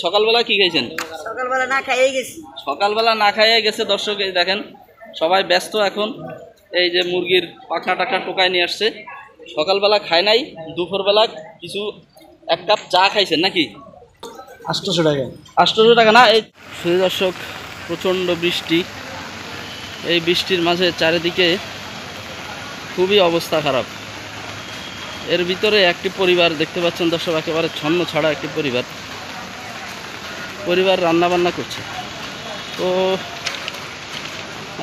সকালবেলা কি খাইছেন? সকালবেলা না খাইয়ে গেছি। সকালবেলা না খাইয়ে গেছে দর্শক। এই দেখেন সবাই ব্যস্ত এখন। এই যে মুরগির পাখনা টাকনা টোকায় নিয়ে আসছে। সকালবেলা খায় নাই, দুপুরবেলা কিছু এক কাপ চা খাইছেন নাকি? 800 টাকা। 800 টাকা না? এই দর্শক প্রচণ্ড বৃষ্টি, এই বৃষ্টির মাঝে চারিদিকে খুবই অবস্থা খারাপ। এর ভিতরে একটি পরিবার দেখতে পাচ্ছেন দর্শক, একেবারে ছন্ন ছাড়া একটি পরিবার রান্নাবান্না করছে। তো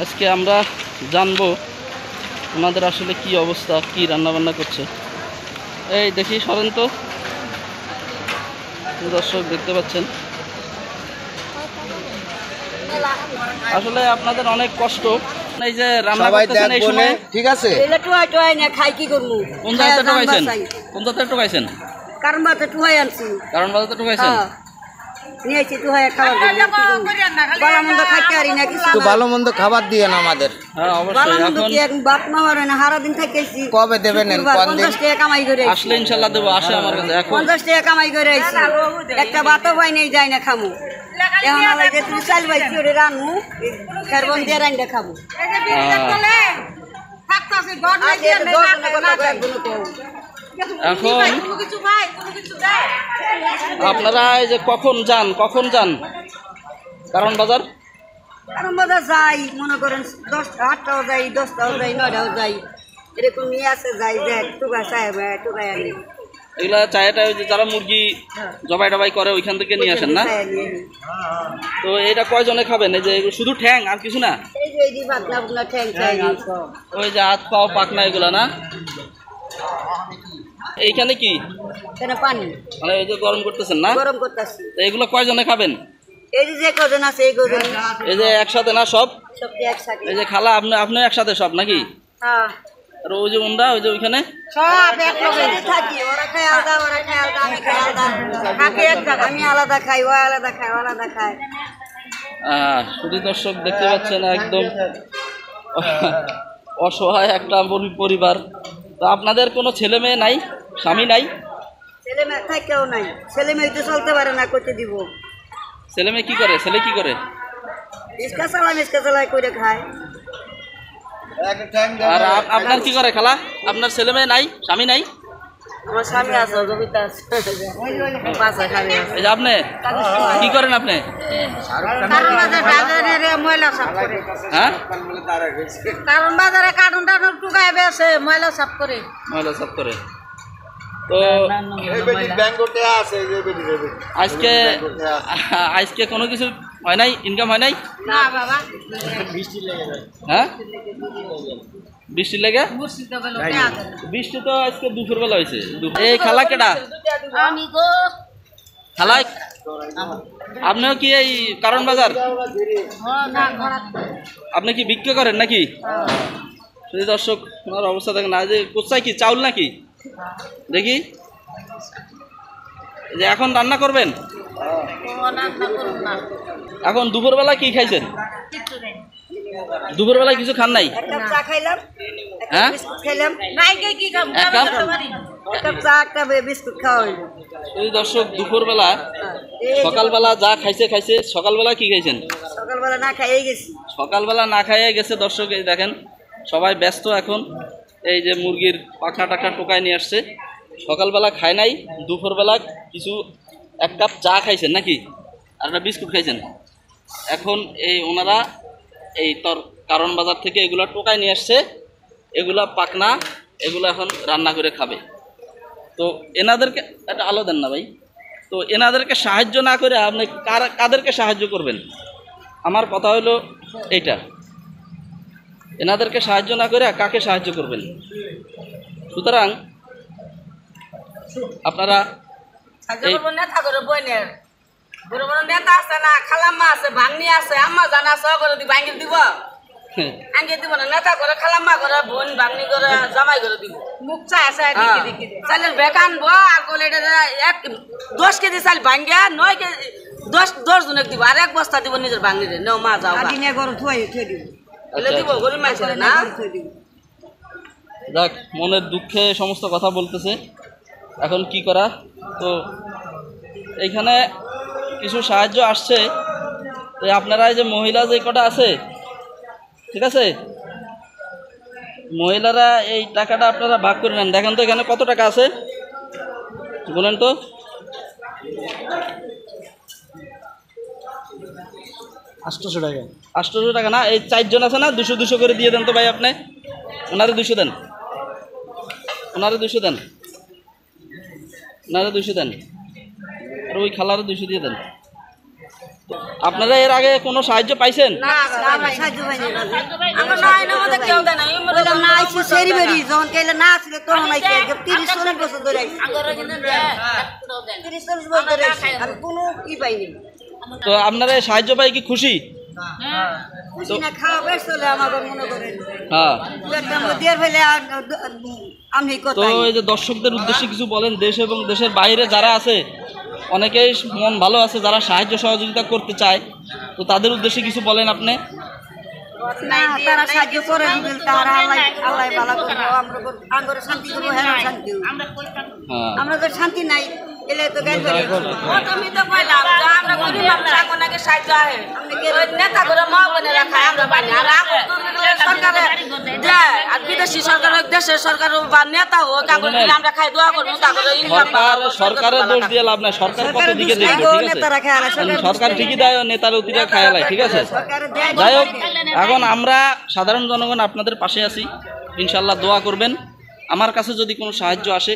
আজকে আমরা জানবো ওনাদের আসলে কি অবস্থা, কি রান্নাবান্না করছে। এই দেখি সরেন তো দর্শক, দেখতে পাচ্ছেন আসলে আপনাদের অনেক কষ্ট। এই যে রান্না করতেছেন এই সময়, ঠিক আছে? এলা টুয়াই টুয়াই না খাই কি করব? কোন জায়গাতে টোকাইছেন? কোন জায়গাতে টোকাইছেন? কারণ বাতে টুয়াই আনছি। কারণ বাজাতে টোকাইছেন? হ্যাঁ নিয়েছি টুয়াই খাবার জন্য। ভালো মন্দ খাইতে পারি না কিছু। একটু ভালো মন্দ খাবার দিয়েন আমাদের। হ্যাঁ অবশ্যই। ভালো মন্দ এখন কি এক বাপ মা মারে না, সারা দিন থাকেছি। কবে দেবেন? 50 টাকা কামাই করে আইছি। আসলে ইনশাআল্লাহ দেবো, আসে আমার কাছে। এখন 50 টাকা কামাই করে আইছি, একটা ভাতও পাই নাই, যাই না খামু। এখন আলাই যে তুই চাল বাইছি ওরে রানমু, কার্বন দিয়ে রান্না খাবো। এখন আপনারা এই যে কখন যান কারণ বাজার? কারণ বাজার যাই মনে করেন 8টাও যাই, 10টাও যাই, 9টাও যাই, এরকম নিয়ে আসে যাই যে টুকা সাহেব টুকাই আনি। এগুলা চায়টা ওই যে যারা মুরগি জবাই টবাই করে ওইখান থেকে নিয়ে আসেন না? তো এটা কয়জনে খাবেন? এই যে শুধু ঠ্যাং আর কিছু না? এই যে এই পাকনা পাকনা ঠ্যাং চাই, ওই যে হাত পাও পাকনা এগুলা না? এইখানে কি কেন পানি মানে এই যে গরম করতেছেন না? গরম করতেছি। এইগুলো কয়জনে খাবেন? এই যে কজন আছে এই কজন, এই যে একসাথে না সব? সবটি একসাথে। এই যে খালা আপনি একসাথে সব নাকি? হ্যাঁ আর ওই যে ওনরা ওই যে ওইখানে সব এক লগে থাকি, ওরা খায় আলাদা, ওরা খায় আলাদা, আমি খাই আলাদা, থাকে এক জায়গা, আমি আলাদা খাই, ও আলাদা খায়, ও আলাদা খায়। শুধু দর্শক দেখতে পাচ্ছেন একদম অসহায় একটা পরিবার। তো আপনাদের কোনো ছেলে মেয়ে নাই, স্বামী নাই? ছেলে মেয়ে থাকেও নাই, ছেলে মেয়ে তো চলতে পারে না, করতে দিব। ছেলে মেয়ে কি করে? ছেলে কি করে? ইস্কা চালাই করে খায়। আর আপনার কি করে খালা? আপনার ছেলে মেয়ে নাই, স্বামী নাই? আমার স্বামী আছে, জমিতে আছে, পাঁচা স্বামী আছে। এই যে আপনি কি করেন? আপনি কারণ বাজারে ময়লা সাফ করে। হ্যাঁ, কারণ বাজারে কার্টুন টার্টুন টুকায় বেছে ময়লা সাফ করে। ময়লা সাফ করে। তো আজকে কোনো কিছু হয় নাই, ইনকাম হয় নাই? না বাবা, হ্যাঁ বৃষ্টি লেগে? বৃষ্টি তো আজকে দুপুরবেলা হয়েছে। এই খালা কেডা? খালা আপনিও কি এই কারণ বাজার? আপনি কি বিক্রি করেন নাকি? যদি দর্শক ওনার অবস্থা দেখেন না, যে কোথায় কি চাউল নাকি দেখি। যে এখন রান্না করবেন? এখন দুপুরবেলা কি খাইছেন? দুপুরবেলা কিছু খান নাই? হ্যাঁ, দর্শক দুপুরবেলা সকালবেলা যা খাইছে। সকালবেলা কি খাইছেন? সকালবেলা না খাইয়ে গেছি। সকালবেলা না খাইয়ে গেছে দর্শক। এই দেখেন সবাই ব্যস্ত এখন। এই যে মুরগির পাখনা টাকনা টোকায় নিয়ে আসছে। সকালবেলা খায় নাই, দুপুরবেলা কিছু এক কাপ চা খাইছেন নাকি, আর একটা বিস্কুট খাইছেন। এখন এই ওনারা এই কারণ বাজার থেকে এগুলা টোকায় নিয়ে আসছে, এগুলা পাকনা, এগুলো এখন রান্না করে খাবে। তো এনাদেরকে একটা আলো দেন না ভাই। তো এনাদেরকে সাহায্য না করে আপনি কাদেরকে সাহায্য করবেন? আমার কথা হলো এইটা, এনাদেরকে সাহায্য না করে কাকে সাহায্য করবেন? সুতরাং আপনারা নেতা আছে না, খালাম্মা আছে, ভাঙনি আছে, আম্মা জানা সহ করে দিব, আঙ্গিল দিব, আঙ্গিল দিব না, নেতা করে, খালাম্মা করে, বোন ভাঙনি করে, জামাই করে দিব। মুখ চাই আছে চালের বেগ আনবো, আর বলে 10 কেজি চাল ভাঙ্গিয়া 9 কেজি 10 জনক দিব, আর 1 বস্তা দিব নিজের ভাঙনিরে। নেও মা যাও, দিব গরিব মানুষের না। দেখ মনের দুঃখে সমস্ত কথা বলতেছে, এখন কি করা। তো এইখানে কিছু সাহায্য আসছে, তো আপনারা এই যে মহিলা যে কটা আছে, ঠিক আছে, মহিলারা এই টাকাটা আপনারা ভাগ করে নেন। দেখেন তো এখানে কত টাকা আছে বলেন তো। 800 টাকা। 800 টাকা না, এই 4 জন আছে না, 200 করে দিয়ে দেন তো ভাই। আপনি ওনারে 200 দেন, ওনারে 200 দেন, ওনারে 200 দেন, আর ওই খালারে 200 দিয়ে দেন। আপনারা এর আগে কোনো সাহায্য পাইছেন? না আমরা সাহায্য পাইনি আমরা নাই না আমাদের কেউ দেয় না বললাম না আইছি সেরি বেরি যখন কেলে না ছিল তখন আইছি 30 বছর ধরে আইছি আগরে কিন্তু 30 বছর ধরে আইছি আর কোনো কি পাইনি। তো আপনারা এই সাহায্য পাই কি খুশি? খুশি না, খাওয়া বেশ চলে আমাদের মনে করেন। হ্যাঁ, একটা মধ্যের ফেলে আমি তো কথা এই যে দর্শকদের উদ্দেশ্যে কিছু বলেন, দেশ এবং দেশের বাইরে যারা আছে, অনেকেই মন ভালো আছে যারা সাহায্য সহযোগিতা করতে চায়, তো তাদের উদ্দেশ্যে কিছু বলেন আপনি। না তারা সাহায্য করে দিবেন, তারা আল্লাহ আল্লাহ ভালো করবে, আমরা আঙ্গরে শান্তি করবো, হ্যাঁ শান্তি হ্যাঁ, আমরা তো শান্তি নাই এলে তো গাইল বাড়ি তুমি তো কইলাম যে আমরা গরিব মানুষ আপনাকে সাহায্য আহে আপনি কে নেতা করে মা বনে রাখা আমরা পানি আর সরকারে দেয় আর বিদেশি সরকার হোক দেশের সরকার বা নেতা হোক আমরা খাই দোয়া করবো তারপরে সরকারের দোষ দিয়ে লাভ নাই, সরকার কত দিকে দেখবে, ঠিক আছে, সরকার ঠিকই দেয়, নেতার অতিটা খায়ালায়, ঠিক আছে। যাই হোক, এখন আমরা সাধারণ জনগণ আপনাদের পাশে আছি, ইনশাল্লাহ দোয়া করবেন। আমার কাছে যদি কোনো সাহায্য আসে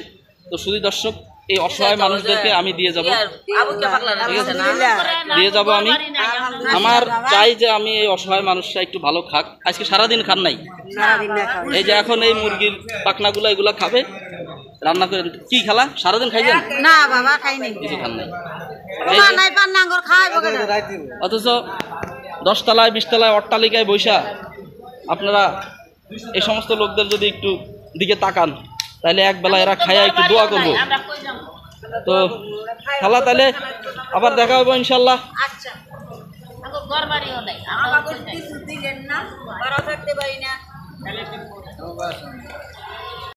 তো শুধু দর্শক এই অসহায় মানুষদেরকে আমি দিয়ে যাব, দিয়ে যাব আমি। আমার চাই যে আমি এই অসহায় মানুষরা একটু ভালো খাক। আজকে সারাদিন খান নাই, এই যে এখন এই মুরগির পাখনাগুলো এগুলা খাবে, রান্না করে। কি খালা সারাদিন খাইছেন? না বাবা খাই নাই, কিছু খান নাই, নাই পান নাঙ্গর খাই অথচ 10 তলায় 20 তলায় অট্টালিকায় বৈশা আপনারা এই সমস্ত লোকদের যদি একটু দিকে তাকান, তাহলে এক বেলা এরা খায়া একটু দোয়া করবো। তো খালা তাহলে আবার দেখা হবে ইনশাল্লাহ। আচ্ছা ঘর বাড়িও নাই আমাকে কিছু দিলেন না, ঘর থাকতে পারি না।